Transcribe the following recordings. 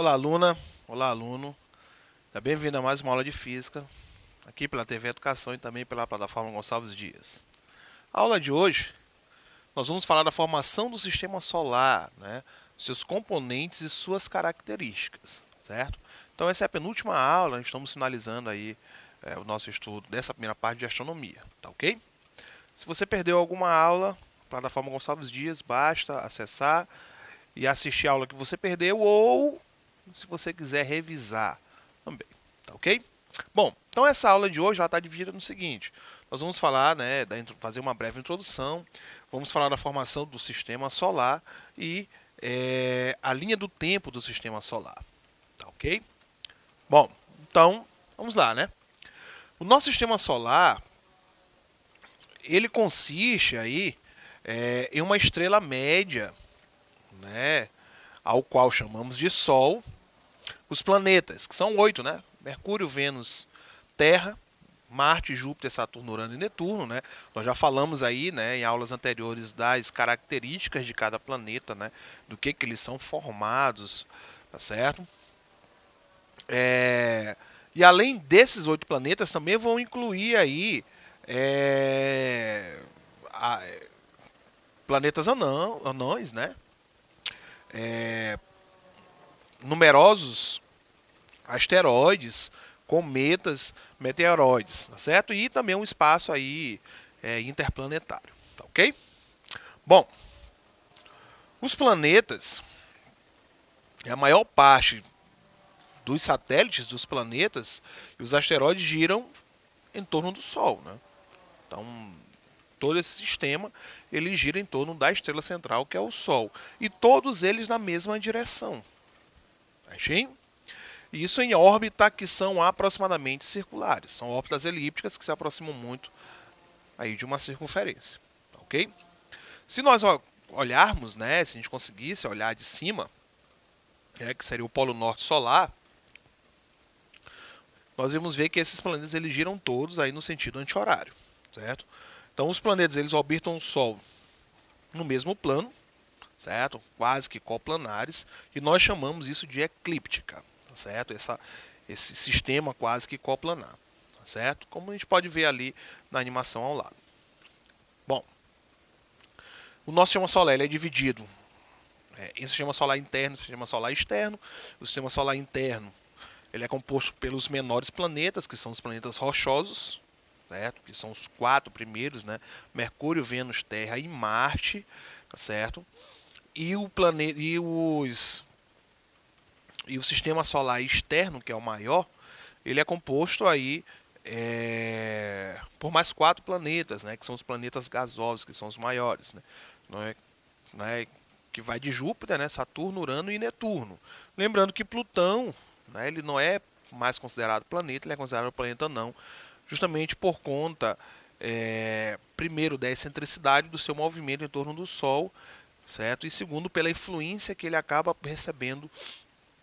Olá, aluna. Olá, aluno. Tá bem-vindo a mais uma aula de física, aqui pela TV Educação e também pela plataforma Gonçalves Dias. A aula de hoje, nós vamos falar da formação do sistema solar, né? Seus componentes e suas características, certo? Então essa é a penúltima aula, estamos finalizando aí o nosso estudo dessa primeira parte de astronomia, tá ok? Se você perdeu alguma aula, plataforma Gonçalves Dias, basta acessar e assistir a aula que você perdeu ou se você quiser revisar também, tá ok? Bom, então essa aula de hoje está dividida no seguinte: nós vamos falar, né, fazer uma breve introdução, vamos falar da formação do sistema solar e a linha do tempo do sistema solar, tá ok? Bom, então vamos lá, né? O nosso sistema solar ele consiste aí em uma estrela média, né, ao qual chamamos de Sol. Os planetas, que são 8, né? Mercúrio, Vênus, Terra, Marte, Júpiter, Saturno, Urano e Netuno, né? Nós já falamos aí, né, em aulas anteriores das características de cada planeta, né? Do que eles são formados, tá certo? E além desses 8 planetas, também vão incluir aí é, a- planetas anões, né? Numerosos asteroides, cometas, meteoroides, tá certo? E também um espaço aí interplanetário, tá ok? Bom, os planetas, a maior parte dos satélites dos planetas e os asteroides giram em torno do Sol, né? Então, todo esse sistema ele gira em torno da estrela central, que é o Sol, e todos eles na mesma direção. Achei? Isso em órbita que são aproximadamente circulares. São órbitas elípticas que se aproximam muito aí de uma circunferência. Ok? Se nós olharmos, né, se a gente conseguisse olhar de cima, que seria o Polo Norte solar, nós vamos ver que esses planetas eles giram todos aí no sentido anti-horário, certo? Então os planetas eles orbitam o Sol no mesmo plano, certo? Quase que coplanares, e nós chamamos isso de eclíptica, certo? Esse sistema quase que coplanar, certo? Como a gente pode ver ali na animação ao lado. Bom, o nosso sistema solar ele é dividido em sistema solar interno e sistema solar externo. O sistema solar interno ele é composto pelos menores planetas, que são os planetas rochosos, certo? Que são os 4 primeiros, né? Mercúrio, Vênus, Terra e Marte, certo? E o planeta e o sistema solar externo, que é o maior, ele é composto aí por mais 4 planetas, né, que são os planetas gasosos, que são os maiores, né, que vai de Júpiter, né, Saturno, Urano e Netuno. Lembrando que Plutão, né, ele não é mais considerado planeta, ele é considerado planeta não, justamente por conta, primeiro, da excentricidade do seu movimento em torno do Sol, certo? E segundo, pela influência que ele acaba recebendo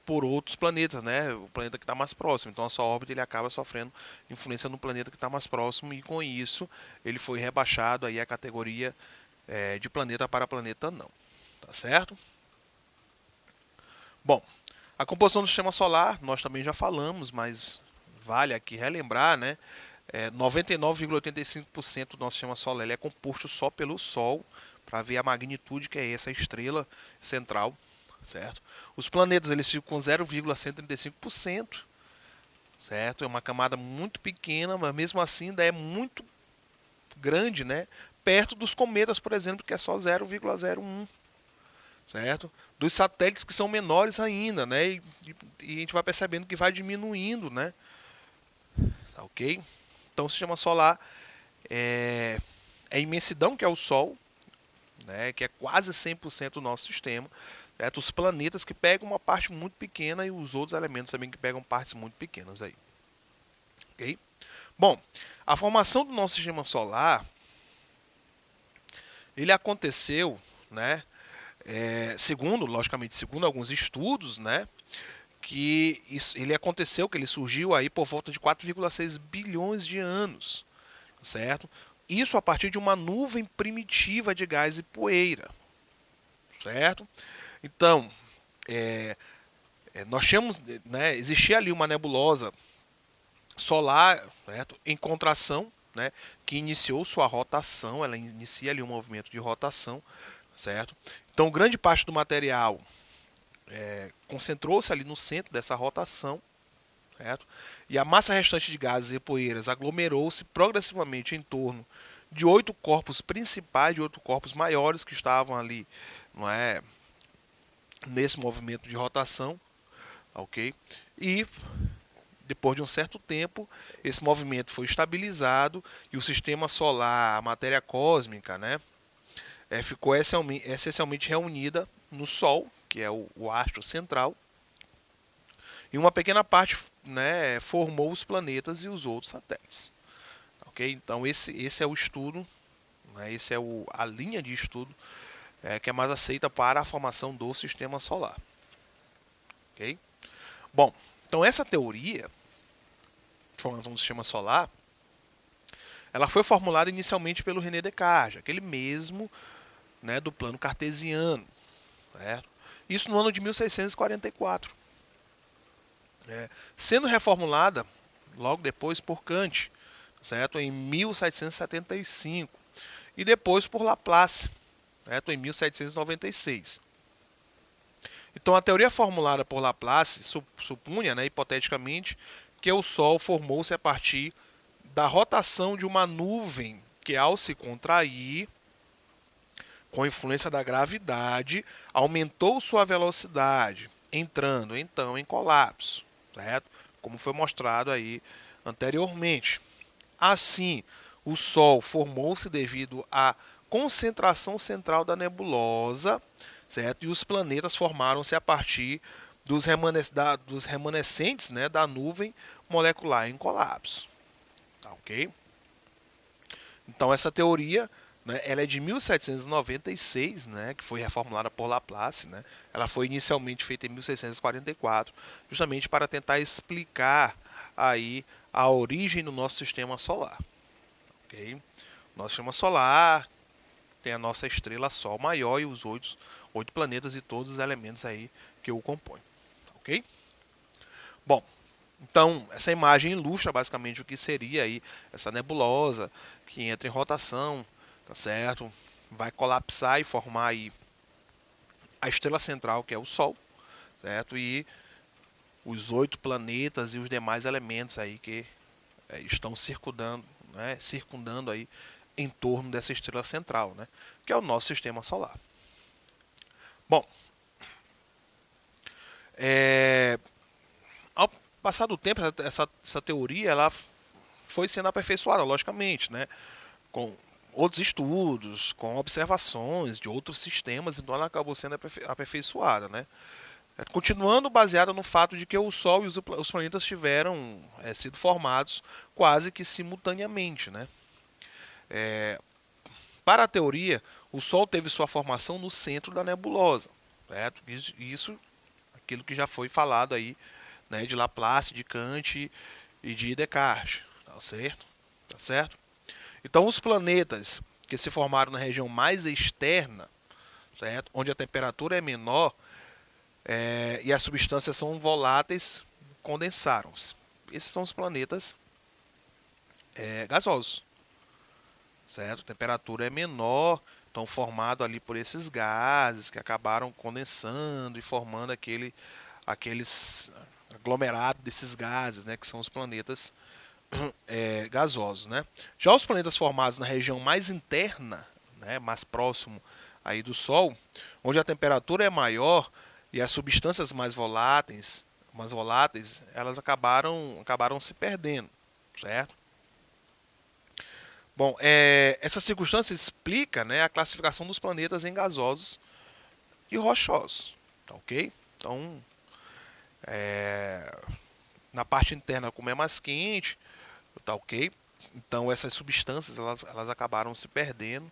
por outros planetas, né? O planeta que está mais próximo. Então a sua órbita ele acaba sofrendo influência no planeta que está mais próximo e com isso ele foi rebaixado aí a categoria de planeta para planeta não, tá certo? Bom, a composição do sistema solar nós também já falamos, mas vale aqui relembrar, né? 99,85% do nosso sistema solar ele é composto só pelo Sol, para ver a magnitude que é essa estrela central, certo? Os planetas eles ficam com 0,135%, certo? É uma camada muito pequena, mas mesmo assim ainda é muito grande, né? Perto dos cometas, por exemplo, que é só 0,01, certo? Dos satélites que são menores ainda, né? E a gente vai percebendo que vai diminuindo, né? Tá ok? Então o sistema solar é a imensidão que é o Sol, né? Que é quase 100% do nosso sistema. Certo? Os planetas que pegam uma parte muito pequena e os outros elementos também que pegam partes muito pequenas aí. Ok? Bom, a formação do nosso sistema solar ele aconteceu, né? Logicamente, segundo alguns estudos, né? Que ele aconteceu, que ele surgiu aí por volta de 4,6 bilhões de anos, certo? Isso a partir de uma nuvem primitiva de gás e poeira, certo? Então, nós tínhamos, né, existia ali uma nebulosa solar, certo, em contração, né, que iniciou sua rotação, ela inicia ali um movimento de rotação, certo? Então, grande parte do material concentrou-se ali no centro dessa rotação, certo? E a massa restante de gases e poeiras aglomerou-se progressivamente em torno de 8 corpos principais, de 8 corpos maiores que estavam ali, não é, nesse movimento de rotação, ok? E depois de um certo tempo, esse movimento foi estabilizado e o sistema solar, a matéria cósmica, né, ficou essencialmente reunida no Sol, que é o astro central, e uma pequena parte, né, formou os planetas e os outros satélites. Ok? Então esse é o estudo, né, esse é a linha de estudo que é mais aceita para a formação do sistema solar. Ok? Bom, então essa teoria de formação do sistema solar, ela foi formulada inicialmente pelo René Descartes, aquele mesmo, né, do plano cartesiano, certo? Isso no ano de 1644. Sendo reformulada logo depois por Kant, certo? Em 1775, e depois por Laplace, certo? Em 1796. Então a teoria formulada por Laplace supunha, né, hipoteticamente, que o Sol formou-se a partir da rotação de uma nuvem que, ao se contrair, com a influência da gravidade, aumentou sua velocidade, entrando então em colapso, certo? Como foi mostrado aí anteriormente. Assim, o Sol formou-se devido à concentração central da nebulosa, certo? E os planetas formaram-se a partir dos remanescentes, né, da nuvem molecular em colapso. Tá, ok? Então essa teoria, né, ela é de 1796, né, que foi reformulada por Laplace, né? Ela foi inicialmente feita em 1644, justamente para tentar explicar aí a origem do nosso sistema solar. Ok? Nosso sistema solar tem a nossa estrela Sol maior e os oito planetas e todos os elementos aí que o compõem. Ok? Bom, então essa imagem ilustra basicamente o que seria aí essa nebulosa que entra em rotação, tá certo? Vai colapsar e formar aí a estrela central, que é o Sol, certo? E os 8 planetas e os demais elementos aí que estão circundando aí em torno dessa estrela central, né, que é o nosso sistema solar. Bom, ao passar do tempo, essa teoria ela foi sendo aperfeiçoada, logicamente, né, com outros estudos, com observações de outros sistemas, então ela acabou sendo aperfeiçoada, né. Continuando baseada no fato de que o Sol e os planetas tiveram sido formados quase que simultaneamente, né. Para a teoria, o Sol teve sua formação no centro da nebulosa, certo? Isso aquilo que já foi falado aí, né, de Laplace, de Kant e de Descartes, tá certo? Tá certo? Então, os planetas que se formaram na região mais externa, certo? Onde a temperatura é menor e as substâncias são voláteis, condensaram-se. Esses são os planetas gasosos, certo? A temperatura é menor, estão formados ali por esses gases que acabaram condensando e formando aqueles aglomerados desses gases, né, que são os planetas gasosos, né? Já os planetas formados na região mais interna, né, mais próximo aí do Sol, onde a temperatura é maior e as substâncias mais voláteis, elas acabaram se perdendo, certo? Bom, essa circunstância explica, né, a classificação dos planetas em gasosos e rochosos, tá ok? Então, na parte interna, como é mais quente, tá ok? Então, essas substâncias elas acabaram se perdendo,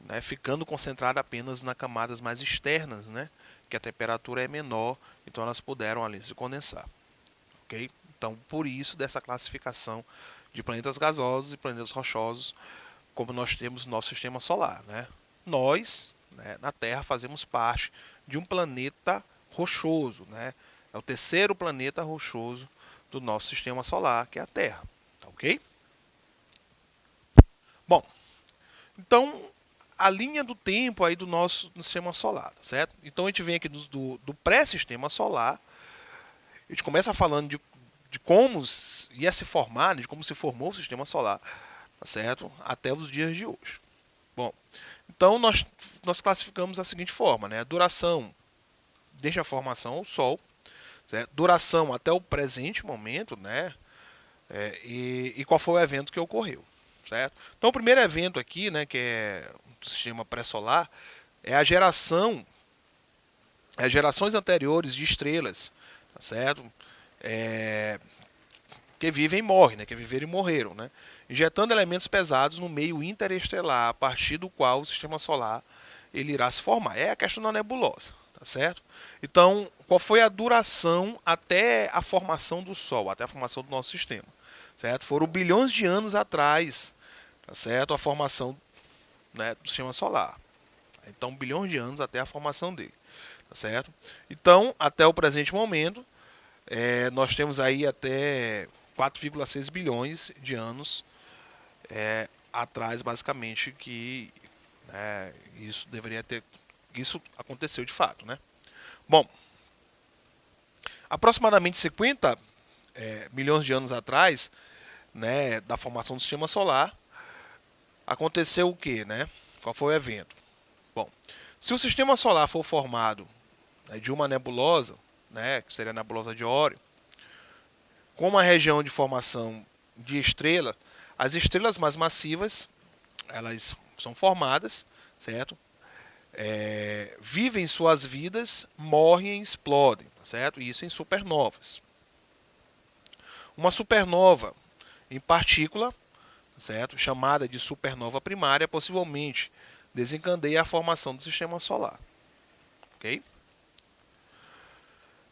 né, ficando concentradas apenas nas camadas mais externas, né, que a temperatura é menor, então elas puderam ali se condensar, ok? Então, por isso dessa classificação de planetas gasosos e planetas rochosos, como nós temos no nosso sistema solar, né? Nós, né, na Terra, fazemos parte de um planeta rochoso, né? É o terceiro planeta rochoso do nosso sistema solar, que é a Terra. Tá ok? Bom, então a linha do tempo aí do nosso sistema solar, certo? Então a gente vem aqui do pré-sistema solar, a gente começa falando de como ia se formar, de como se formou o sistema solar, tá certo? Até os dias de hoje. Bom, então nós classificamos da seguinte forma, né? A duração desde a formação ao Sol, certo? Duração até o presente momento, né? E qual foi o evento que ocorreu, certo? Então o primeiro evento aqui, né, que é do sistema pré-solar, é a geração, as gerações anteriores de estrelas, tá certo? Que vivem e morrem, né? Que viveram e morreram, né? Injetando elementos pesados no meio interestelar, a partir do qual o sistema solar ele irá se formar. É a questão da nebulosa, tá certo? Então, qual foi a duração até a formação do Sol, até a formação do nosso sistema, certo? Foram bilhões de anos atrás, tá certo? A formação, né, do sistema solar. Então, bilhões de anos até a formação dele, tá certo? Então, até o presente momento, nós temos aí até 4,6 bilhões de anos atrás, basicamente, que isso deveria ter. Isso aconteceu de fato, né? Bom, aproximadamente 50 milhões de anos atrás, né, da formação do sistema solar, aconteceu o que, né? Qual foi o evento? Bom, se o sistema solar for formado, né, de uma nebulosa, né, que seria a nebulosa de Órion, com uma região de formação de estrela, as estrelas mais massivas, elas são formadas, certo? Vivem suas vidas, morrem e explodem, certo? Isso em supernovas. Uma supernova em partícula, certo? Chamada de supernova primária, possivelmente desencadeia a formação do sistema solar, ok?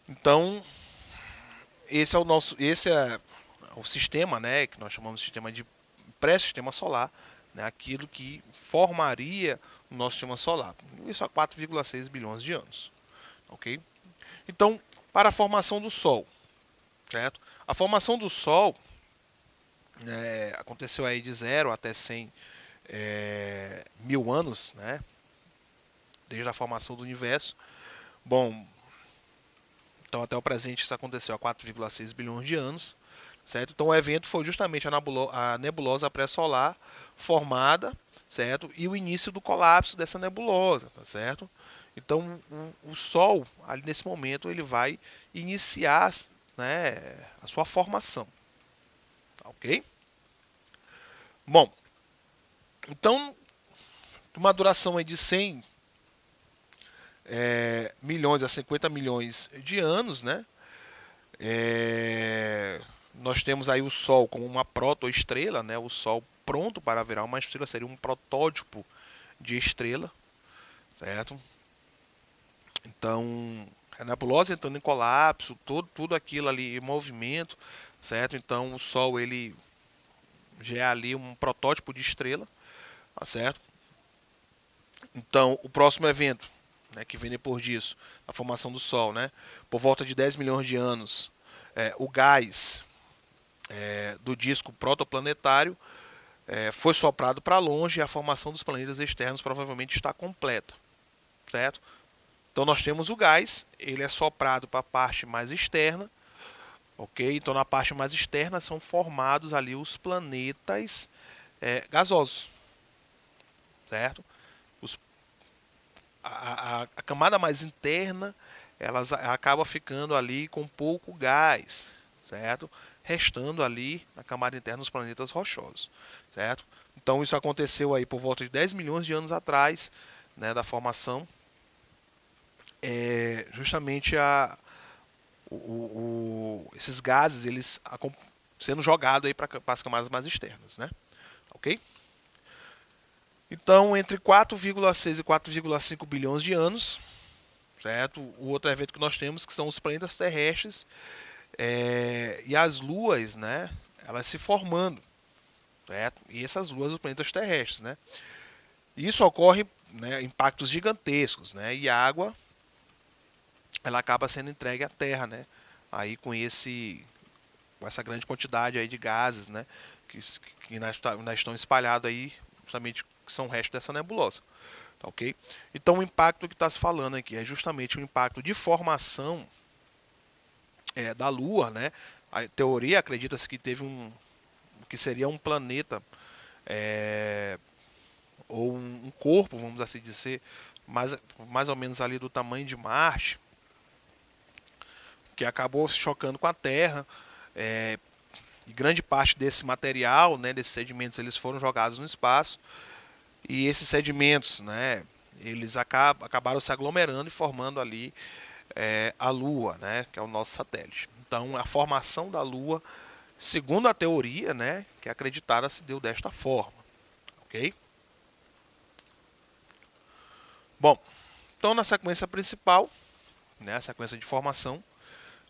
Então, esse é o sistema, né, que nós chamamos de sistema de pré-sistema solar, né, aquilo que formaria o nosso sistema solar. Isso há 4,6 bilhões de anos, ok? Então, para a formação do Sol, certo? A formação do Sol aconteceu aí de 0 até 100 mil anos, né? Desde a formação do universo. Bom, então até o presente isso aconteceu há 4,6 bilhões de anos, certo? Então o evento foi justamente a nebulosa pré-solar formada, certo? E o início do colapso dessa nebulosa, tá certo? Então o Sol, ali nesse momento, ele vai iniciar, né, a sua formação, tá, ok? Bom, então uma duração aí de 100 milhões a 50 milhões de anos, né? Nós temos aí o Sol como uma protoestrela, né? O Sol pronto para virar uma estrela, seria um protótipo de estrela, certo? Então, a nebulosa entrando em colapso, tudo aquilo ali em movimento, certo? Então, o Sol ele já é ali um protótipo de estrela, tá certo? Então, o próximo evento, né, que vem depois disso, a formação do Sol, né, por volta de 10 milhões de anos, o gás do disco protoplanetário foi soprado para longe e a formação dos planetas externos provavelmente está completa, certo? Então nós temos o gás, ele é soprado para a parte mais externa, ok? Então na parte mais externa são formados ali os planetas gasosos, certo? A camada mais interna ela acaba ficando ali com pouco gás, certo? Restando ali na camada interna os planetas rochosos, certo? Então isso aconteceu aí por volta de 10 milhões de anos atrás, né, da formação, justamente esses gases eles sendo jogados aí para as camadas mais externas, né? Ok? Então entre 4,6 e 4,5 bilhões de anos, certo? O outro evento que nós temos que são os planetas terrestres e as luas, né? Elas se formando, certo? E essas luas, os planetas terrestres, né? Isso ocorre, né, impactos gigantescos, né? E a água ela acaba sendo entregue à Terra, né? Aí com essa grande quantidade aí de gases, né? Que ainda estão espalhados aí, justamente que são o resto dessa nebulosa. Tá, ok? Então o impacto que está se falando aqui é justamente o impacto de formação da Lua, né? A teoria acredita-se que teve que seria um planeta é, ou um corpo, vamos assim dizer, mais ou menos ali do tamanho de Marte, que acabou se chocando com a Terra. É, e grande parte desse material, né, desses sedimentos, eles foram jogados no espaço. E esses sedimentos, né, eles acabaram se aglomerando e formando ali a Lua, né, que é o nosso satélite. Então, a formação da Lua, segundo a teoria, né, que é acreditada, se deu desta forma, ok? Bom, então na sequência principal, né, a sequência de formação,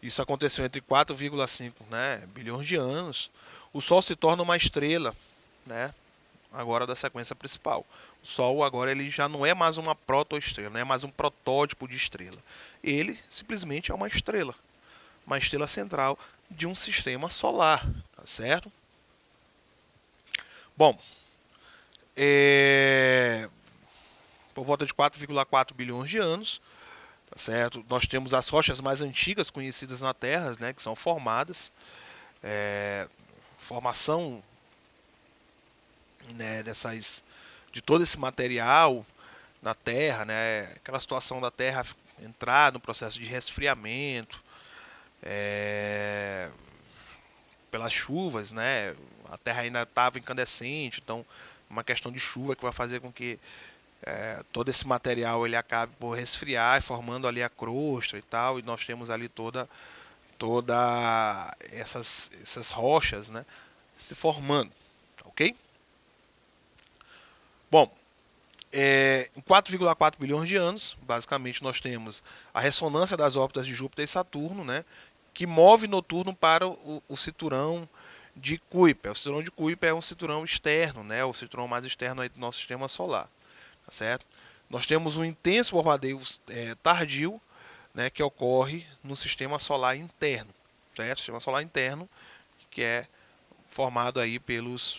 isso aconteceu entre 4,5, né, bilhões de anos. O Sol se torna uma estrela, né, agora da sequência principal. O Sol agora ele já não é mais uma protoestrela, não é mais um protótipo de estrela. Ele simplesmente é uma estrela central de um sistema solar, tá certo? Bom, por volta de 4,4 bilhões de anos, tá certo? Nós temos as rochas mais antigas conhecidas na Terra, né, que são formadas. Formação, né, de todo esse material na Terra, né, aquela situação da Terra entrar no processo de resfriamento, pelas chuvas, né, a Terra ainda estava incandescente, então uma questão de chuva que vai fazer com que todo esse material ele acabe por resfriar, formando ali a crosta e tal, e nós temos ali toda essas rochas, né, se formando, ok? Bom, em 4,4 bilhões de anos, basicamente nós temos a ressonância das órbitas de Júpiter e Saturno, né, que move Noturno para o cinturão de Kuiper. O cinturão de Kuiper é um cinturão externo, né, o cinturão mais externo aí do nosso sistema solar, tá certo? Nós temos um intenso bombardeio tardio, né, que ocorre no sistema solar interno, certo? Sistema solar interno, que é formado aí pelos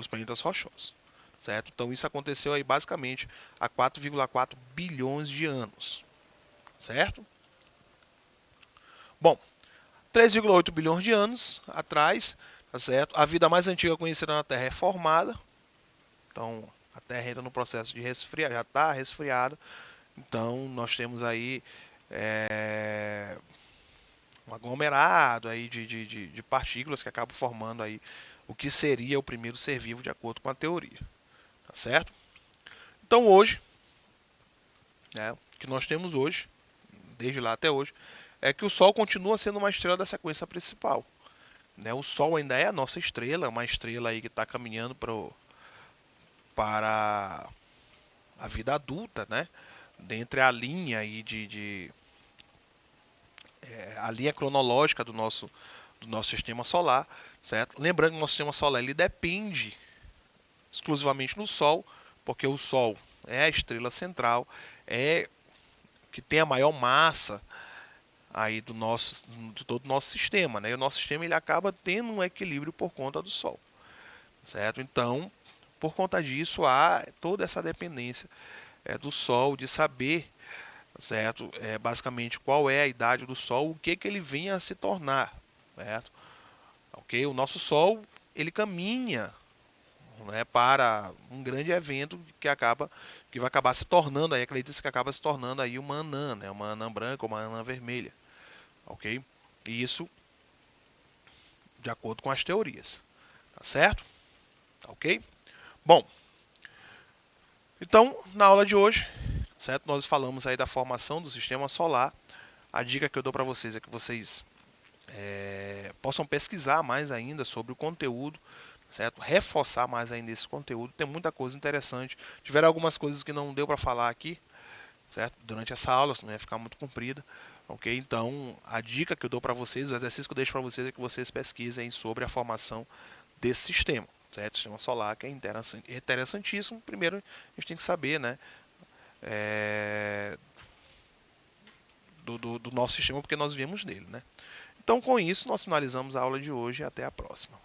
planetas rochosos, certo? Então isso aconteceu aí basicamente há 4,4 bilhões de anos, certo? Bom, 3,8 bilhões de anos atrás, tá certo? A vida mais antiga conhecida na Terra é formada, então a Terra entra no processo de resfriar, já está resfriada, então nós temos aí um aglomerado aí de partículas que acabam formando aí o que seria o primeiro ser vivo de acordo com a teoria, tá certo? Então hoje, né, o que nós temos hoje, desde lá até hoje, é que o Sol continua sendo uma estrela da sequência principal, né? O Sol ainda é a nossa estrela, uma estrela aí que está caminhando para a vida adulta, né? Dentre a linha aí a linha cronológica do nosso sistema solar, certo? Lembrando que o nosso sistema solar ele depende exclusivamente do Sol, porque o Sol é a estrela central, é que tem a maior massa aí de todo o nosso sistema, né? E o nosso sistema ele acaba tendo um equilíbrio por conta do Sol, certo? Então, por conta disso há toda essa dependência do Sol de saber, certo? Basicamente qual é a idade do Sol, o que ele vem a se tornar, certo? Ok? O nosso Sol ele caminha, né, para um grande evento que vai acabar se tornando aí, acredita-se que acaba se tornando aí uma anã, né, uma anã branca ou uma anã vermelha, ok? E isso de acordo com as teorias, tá certo? Tá, ok? Bom, então na aula de hoje, certo? Nós falamos aí da formação do sistema solar. A dica que eu dou para vocês é que vocês possam pesquisar mais ainda sobre o conteúdo, certo? Reforçar mais ainda esse conteúdo. Tem muita coisa interessante. Tiveram algumas coisas que não deu para falar aqui, certo? Durante essa aula, senão ia ficar muito comprida, ok? Então, a dica que eu dou para vocês, o exercício que eu deixo para vocês é que vocês pesquisem sobre a formação desse sistema, certo? Sistema solar, que é interessantíssimo. Primeiro, a gente tem que saber, né? do nosso sistema, porque nós viemos dele, né? Então, com isso, nós finalizamos a aula de hoje e até a próxima.